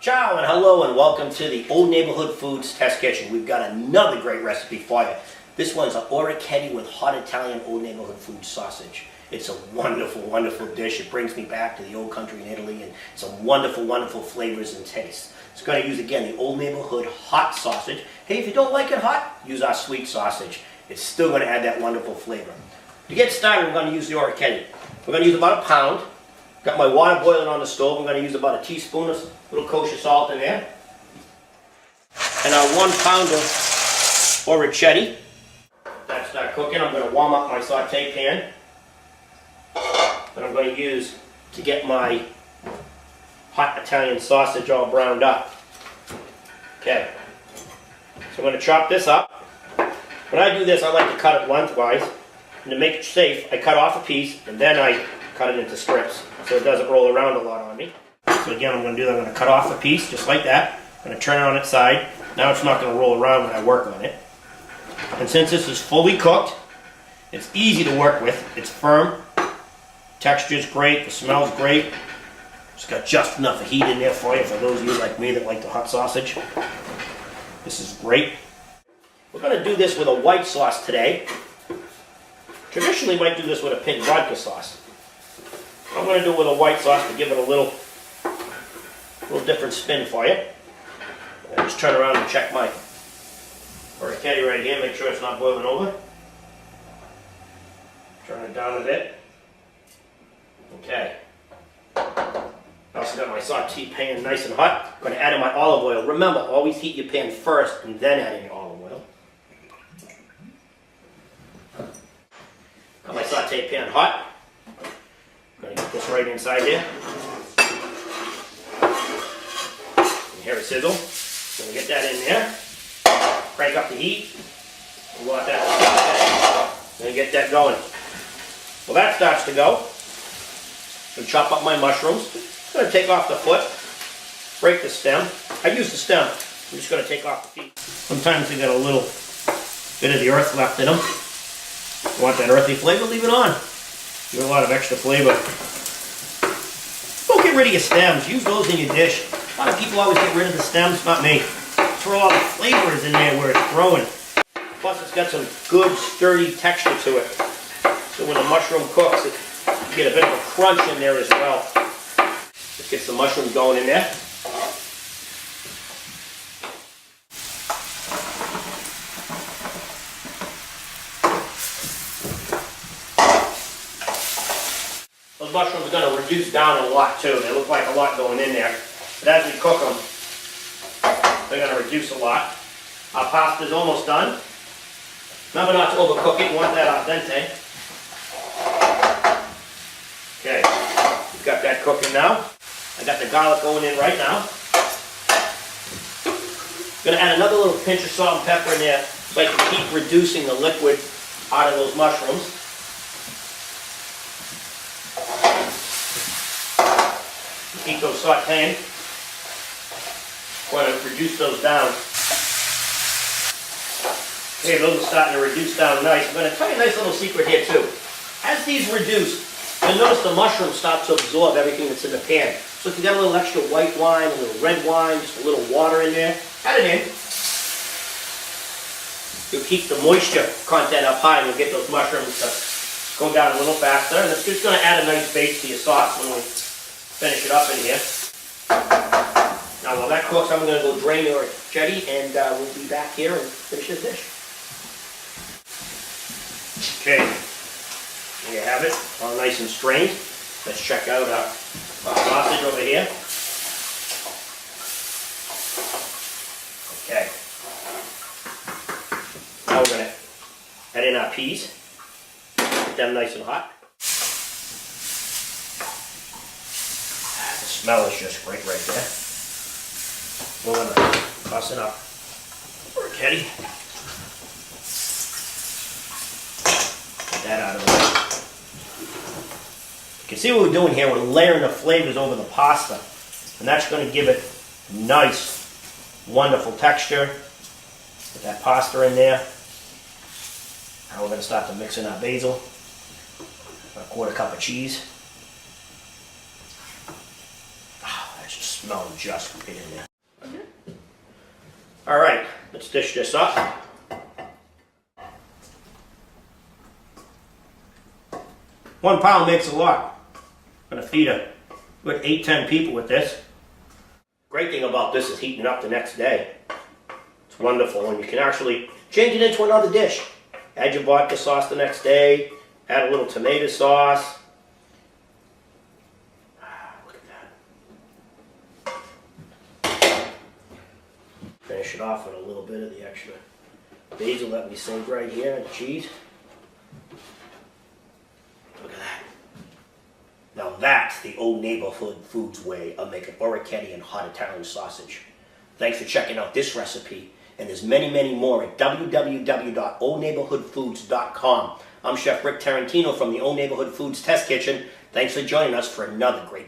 Ciao and hello and welcome to the Old Neighborhood Foods Test Kitchen. We've got another great recipe for you. This one's an Orecchiette with hot Italian Old Neighborhood Food sausage. It's a wonderful, wonderful dish. It brings me back to the old country in Italy and some wonderful, wonderful flavors and tastes. It's going to use, again, the Old Neighborhood hot sausage. Hey, if you don't like it hot, use our sweet sausage. It's still going to add that wonderful flavor. To get started, we're going to use the Orecchiette. We're going to use about a pound. Got my water boiling on the stove. I'm going to use about a teaspoon of little kosher salt in there. And our 1 pound of Orecchiette. That start cooking, I'm going to warm up my saute pan that I'm going to use to get my hot Italian sausage all browned up. Okay, so I'm going to chop this up. When I do this, I like to cut it lengthwise. And to make it safe, I cut off a piece and then I cut it into strips so it doesn't roll around a lot on me. So again, I'm going to cut off a piece just like that. I'm going to turn it on its side. Now it's not going to roll around when I work on it. And since this is fully cooked, it's easy to work with. It's firm. Texture's great. The smell's great. It's got just enough heat in there for you, for those of you like me that like the hot sausage. This is great. We're going to do this with a white sauce today. Traditionally, we might do this with a pink vodka sauce. I'm going to do it with a white sauce to give it a little different spin for you. And just turn around and check my Orecchiette right here. Make sure it's not boiling over. Turn it down a bit. Okay. I also got my saute pan nice and hot. I'm going to add in my olive oil. Remember, always heat your pan first and then add in your olive oil. Got my saute pan hot. I'm going to get this right inside here. You hear it sizzle. Going to get that in there. Crank up the heat. We'll let that start. Going to get that going. Well, that starts to go. I'm going to chop up my mushrooms. I'm going to take off the foot. Break the stem. I use the stem. I'm just going to take off the feet. Sometimes they got a little bit of the earth left in them. You want that earthy flavor? Leave it on. Give it a lot of extra flavor. Don't get rid of your stems. Use those in your dish. A lot of people always get rid of the stems. Not me. That's where all the flavor is in there where it's growing. Plus it's got some good sturdy texture to it. So when the mushroom cooks, you get a bit of a crunch in there as well. Just get some mushrooms going in there. Those mushrooms are going to reduce down a lot too. They look like a lot going in there. But as we cook them, they're going to reduce a lot. Our pasta's almost done. Remember not to overcook it. You want that al dente. Okay, we've got that cooking now. I got the garlic going in right now. Going to add another little pinch of salt and pepper in there so I can keep reducing the liquid out of those mushrooms. Keep those sauteing. Want to reduce those down. Okay, those are starting to reduce down nice. I'm going to tell you a nice little secret here too. As these reduce, you'll notice the mushrooms start to absorb everything that's in the pan. So if you got a little extra white wine, a little red wine, just a little water in there, add it in. You'll keep the moisture content up high and you'll get those mushrooms to go down a little faster. And it's just going to add a nice base to your sauce when we finish it up in here. Now while that cooks, I'm going to go drain the Orecchiette and we'll be back here and finish this dish. Okay, there you have it, all nice and strained. Let's check out our sausage over here. Okay. Now we're going to add in our peas. Get them nice and hot. The smell is just great right there. We're going to toss it up. Orecchiette. Get that out of the way. You can see what we're doing here. We're layering the flavors over the pasta. And that's going to give it nice, wonderful texture. Get that pasta in there. Now we're going to start to mix in our basil. A 1/4 cup of cheese. smell just right in there. All right, let's dish this up. 1 pound makes a lot. I'm gonna feed a good 8-10 people with this. Great thing about this is heating up the next day. It's wonderful, and you can actually change it into another dish. Add your vodka sauce the next day, add a little tomato sauce. Look at that. Finish it off with a little bit of the extra basil that we saved right here, and cheese. Look at that. Now that's the Old Neighborhood Foods way of making Orecchiette and hot Italian sausage. Thanks for checking out this recipe, and there's many, many more at www.oldneighborhoodfoods.com. I'm Chef Rick Tarantino from the Old Neighborhood Foods Test Kitchen. Thanks for joining us for another great